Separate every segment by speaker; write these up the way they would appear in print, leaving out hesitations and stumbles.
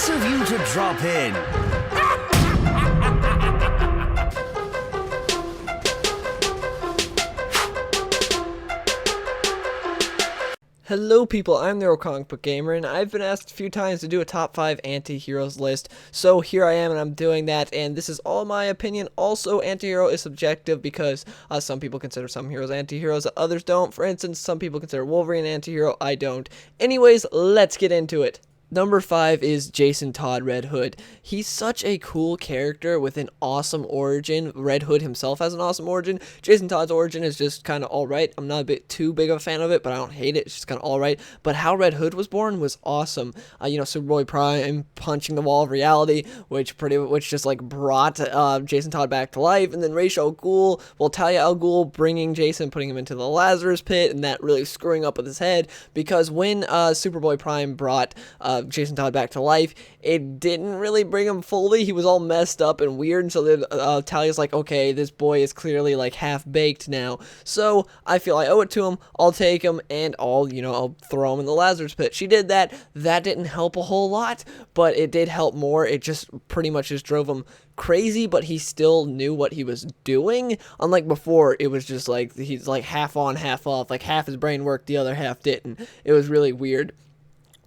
Speaker 1: Nice of you to drop in.
Speaker 2: Hello people, I'm the Comic Book Gamer, and I've been asked a few times to do a top 5 anti-heroes list, so here I am and I'm doing that, and this is all my opinion. Also, anti-hero is subjective because some people consider some heroes anti-heroes, others don't. For instance, some people consider Wolverine an anti-hero, I don't. Anyways, let's get into it. Number 5 is Jason Todd Red Hood. He's such a cool character with an awesome origin. Red Hood himself has an awesome origin. Jason Todd's origin is just kind of alright. I'm not a bit too big of a fan of it, but I don't hate it. It's just kind of alright. But how Red Hood was born was awesome. Superboy Prime punching the wall of reality, which just like brought Jason Todd back to life. And then Ra's al Ghul, Talia al Ghul bringing Jason, putting him into the Lazarus pit, and that really screwing up with his head. Because when Superboy Prime brought Jason Todd back to life, it didn't really bring him fully. He was all messed up and weird, and so then Talia's like, okay, this boy is clearly like half-baked now, so I feel I owe it to him. I'll take him and I'll throw him in the Lazarus pit. She did that. That didn't help a whole lot, but it did help more. It just pretty much just drove him crazy, but he still knew what he was doing. Unlike before, it was just like he's like half on, half off, like half his brain worked, the other half didn't. It was really weird.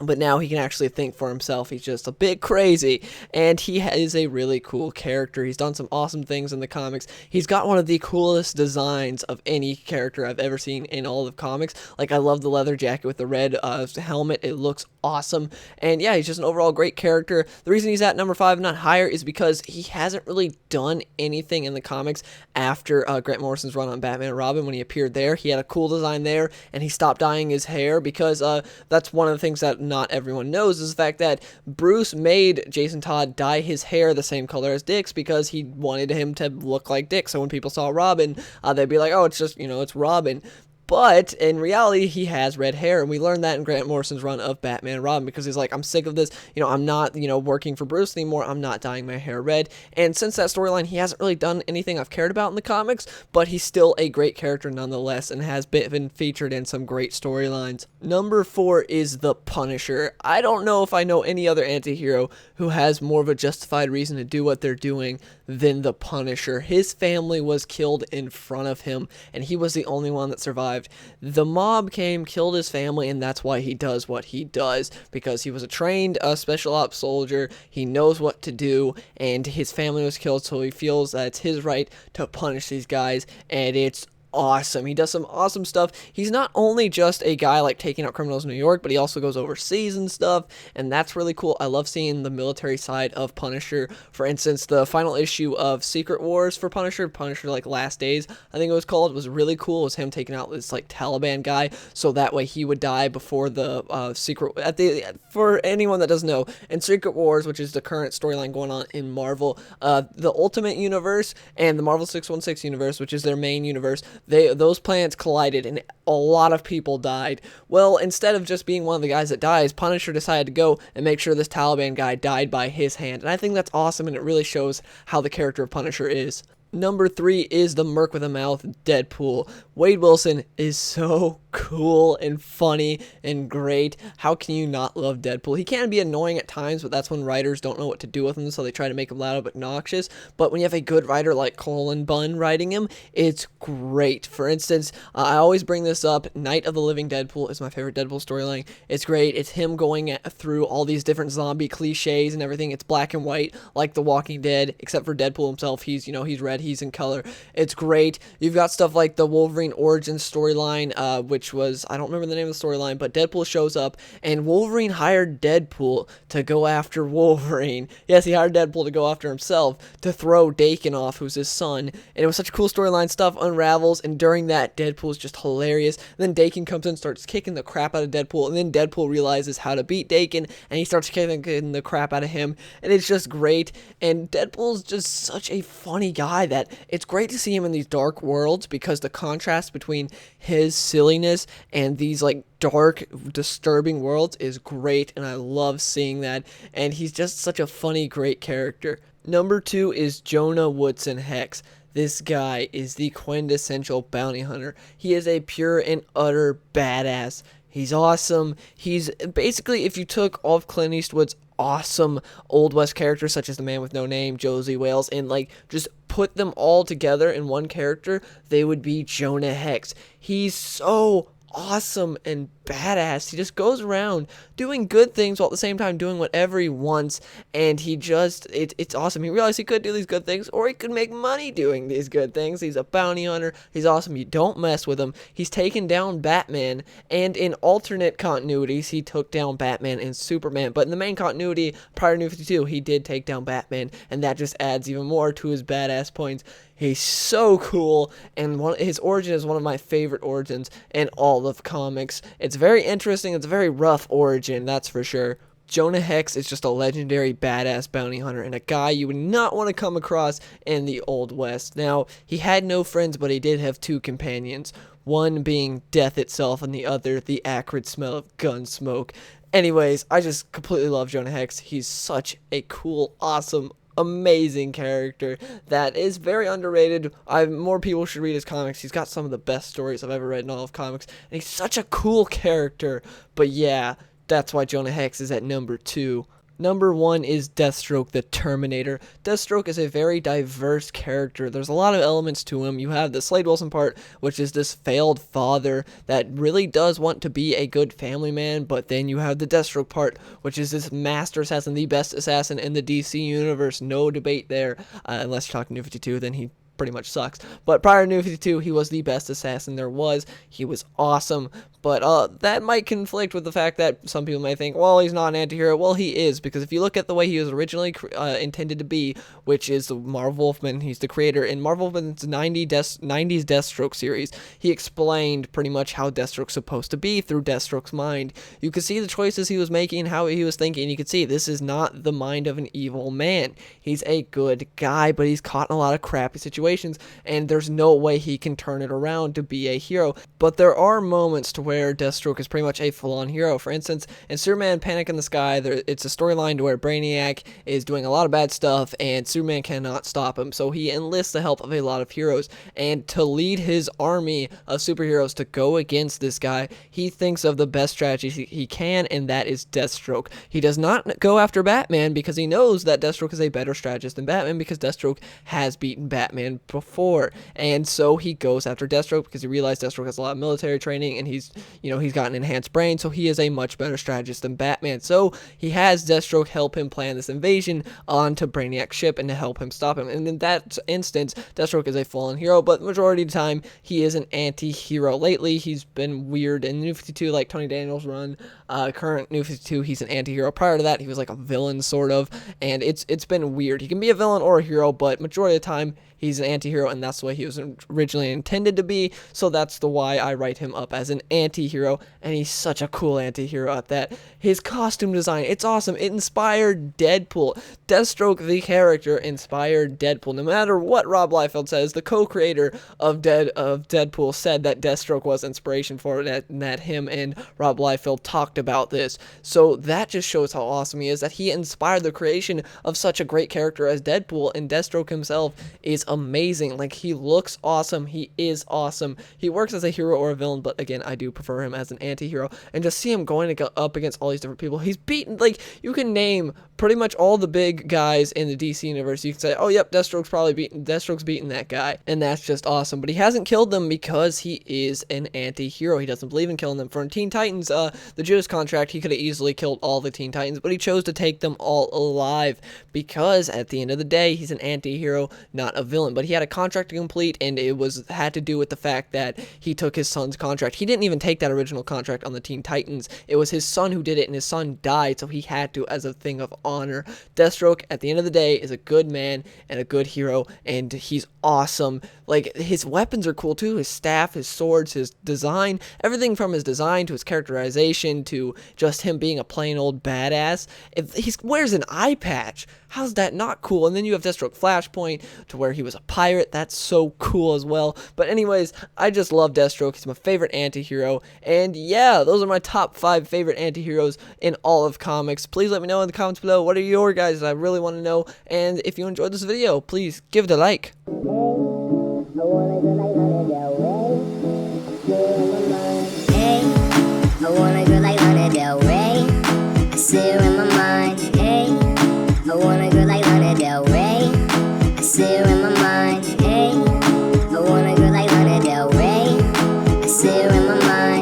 Speaker 2: But now he can actually think for himself. He's just a bit crazy, and he is a really cool character. He's done some awesome things in the comics. He's got one of the coolest designs of any character I've ever seen in all of comics. Like, I love the leather jacket with the red helmet. It looks awesome, and yeah, he's just an overall great character. The reason he's at number 5, not higher, is because he hasn't really done anything in the comics after Grant Morrison's run on Batman and Robin. When he appeared there, he had a cool design there, and he stopped dyeing his hair because that's one of the things that not everyone knows, is the fact that Bruce made Jason Todd dye his hair the same color as Dick's because he wanted him to look like Dick. So when people saw Robin, they'd be like, oh, it's just, it's Robin. But in reality, he has red hair, and we learned that in Grant Morrison's run of Batman and Robin, because he's like, I'm sick of this, I'm not, working for Bruce anymore, I'm not dyeing my hair red. And since that storyline, he hasn't really done anything I've cared about in the comics, but he's still a great character nonetheless, and has been featured in some great storylines. Number 4 is the Punisher. I don't know if I know any other anti-hero who has more of a justified reason to do what they're doing than the Punisher. His family was killed in front of him, and he was the only one that survived. The mob came, killed his family, and that's why he does what he does, because he was a trained special ops soldier. He knows what to do, and his family was killed, so he feels that it's his right to punish these guys, and it's awesome. He does some awesome stuff. He's not only just a guy like taking out criminals in New York, but he also goes overseas and stuff, and that's really cool. I love seeing the military side of Punisher. For instance, the final issue of Secret Wars for Punisher like Last Days, I think it was called, was really cool. It was him taking out this like Taliban guy, so that way he would die before the for anyone that doesn't know, in Secret Wars, which is the current storyline going on in Marvel, the Ultimate Universe and the Marvel 616 universe, which is their main universe, those planets collided and a lot of people died. Well, instead of just being one of the guys that dies, Punisher decided to go and make sure this Taliban guy died by his hand. And I think that's awesome, and it really shows how the character of Punisher is. Number 3 is the Merc with a Mouth, Deadpool. Wade Wilson is so cool and funny and great. How can you not love Deadpool? He can be annoying at times, but that's when writers don't know what to do with him, so they try to make him loud but obnoxious. But when you have a good writer like Colin Bunn writing him, it's great. For instance, I always bring this up, Night of the Living Deadpool is my favorite Deadpool storyline. It's great. It's him going through all these different zombie cliches and everything. It's black and white, like The Walking Dead, except for Deadpool himself. He's red, he's in color. It's great. You've got stuff like the Wolverine origin storyline, which was, I don't remember the name of the storyline, but Deadpool shows up, and Wolverine hired Deadpool to go after Wolverine. Yes, he hired Deadpool to go after himself, to throw Dakin off, who's his son, and it was such a cool storyline. Stuff unravels, and during that, Deadpool's just hilarious. And then Dakin comes in, starts kicking the crap out of Deadpool, and then Deadpool realizes how to beat Dakin, and he starts kicking the crap out of him, and it's just great. And Deadpool's just such a funny guy that it's great to see him in these dark worlds, because the contrast between his silliness and these like dark, disturbing worlds is great, and I love seeing that, and he's just such a funny, great character. Number 2 is Jonah Woodson Hex. This guy is the quintessential bounty hunter. He is a pure and utter badass. He's awesome. He's basically, if you took all of Clint Eastwood's awesome Old West characters, such as the Man with No Name, Josie Wales, and like just put them all together in one character, they would be Jonah Hex. He's so awesome and badass. He just goes around doing good things while at the same time doing whatever he wants, and it's awesome. He realized he could do these good things, or he could make money doing these good things. He's a bounty hunter. He's awesome. You don't mess with him. He's taken down Batman, and in alternate continuities, he took down Batman and Superman, but in the main continuity, prior to New 52, he did take down Batman, and that just adds even more to his badass points. He's so cool, and his origin is one of my favorite origins in all of comics. It's very interesting. It's a very rough origin, that's for sure. Jonah Hex is just a legendary badass bounty hunter and a guy you would not want to come across in the Old West. Now, he had no friends, but he did have two companions, one being death itself and the other the acrid smell of gun smoke. Anyways, I just completely love Jonah Hex. He's such a cool, awesome, amazing character that is very underrated. More people should read his comics. He's got some of the best stories I've ever read in all of comics, and he's such a cool character. But yeah, that's why Jonah Hex is at number 2. Number 1 is Deathstroke, the Terminator. Deathstroke is a very diverse character. There's a lot of elements to him. You have the Slade Wilson part, which is this failed father that really does want to be a good family man, but then you have the Deathstroke part, which is this master assassin, the best assassin in the DC universe. No debate there, unless you're talking New 52, then he pretty much sucks. But prior to New 52, he was the best assassin there was. He was awesome. But that might conflict with the fact that some people may think, well, he's not an anti-hero. Well, he is, because if you look at the way he was originally intended to be, which is Marv Wolfman, he's the creator. In Marv Wolfman's 90s Deathstroke series, he explained pretty much how Deathstroke's supposed to be through Deathstroke's mind. You could see the choices he was making, how he was thinking. You could see this is not the mind of an evil man. He's a good guy, but he's caught in a lot of crappy situations, and there's no way he can turn it around to be a hero. But there are moments to where Deathstroke is pretty much a full-on hero. For instance, in Superman Panic in the Sky, it's a storyline to where Brainiac is doing a lot of bad stuff, and Superman cannot stop him, so he enlists the help of a lot of heroes, and to lead his army of superheroes to go against this guy, he thinks of the best strategy he can, and that is Deathstroke. He does not go after Batman because he knows that Deathstroke is a better strategist than Batman, because Deathstroke has beaten Batman before, and so he goes after Deathstroke because he realized Deathstroke has a lot of military training, and he's got an enhanced brain, so he is a much better strategist than Batman. So he has Deathstroke help him plan this invasion onto Brainiac's ship and to help him stop him. And in that instance, Deathstroke is a fallen hero, but the majority of the time, he is an anti-hero. Lately, he's been weird. In New 52, like Tony Daniels' run, current New 52, he's an anti-hero. Prior to that, he was like a villain, sort of, and it's been weird. He can be a villain or a hero, but majority of the time, he's an anti-hero, and that's the way he was originally intended to be, so that's the why I write him up as an anti-hero, and he's such a cool anti-hero at that. His costume design, it's awesome. It inspired Deadpool. Deathstroke, the character, inspired Deadpool. No matter what Rob Liefeld says, the co-creator of Deadpool said that Deathstroke was inspiration for it, and that him and Rob Liefeld talked about this. So that just shows how awesome he is, that he inspired the creation of such a great character as Deadpool, and Deathstroke himself is amazing. Like, he looks awesome. He is awesome. He works as a hero or a villain, but again, I do prefer him as an anti-hero. And just see him going to go up against all these different people. He's beaten, like, you can name pretty much all the big guys in the DC universe. You can say, oh, yep, Deathstroke's beaten that guy. And that's just awesome. But he hasn't killed them because he is an anti-hero. He doesn't believe in killing them. For Teen Titans, the Judas Contract, he could have easily killed all the Teen Titans, but he chose to take them all alive because at the end of the day, he's an anti-hero, not a villain. But he had a contract to complete, and it had to do with the fact that he took his son's contract. He didn't even take that original contract on the Teen Titans. It was his son who did it, and his son died, so he had to as a thing of honor. Deathstroke, at the end of the day, is a good man and a good hero, and he's awesome. Like, his weapons are cool too. His staff, his swords, his design, everything from his design to his characterization to just him being a plain old badass. If he wears an eye patch, how's that not cool? And then you have Deathstroke Flashpoint to where he was a pirate. That's so cool as well. But anyways, I just love Deathstroke. He's my favorite anti-hero. And yeah, those are my top 5 favorite anti-heroes in all of comics. Please let me know in the comments below. What are your guys? I really want to know. And if you enjoyed this video, please give it a like.
Speaker 1: I wanna see her in my mind. Hey, I want a girl like Lana Del Rey. I see her in my mind.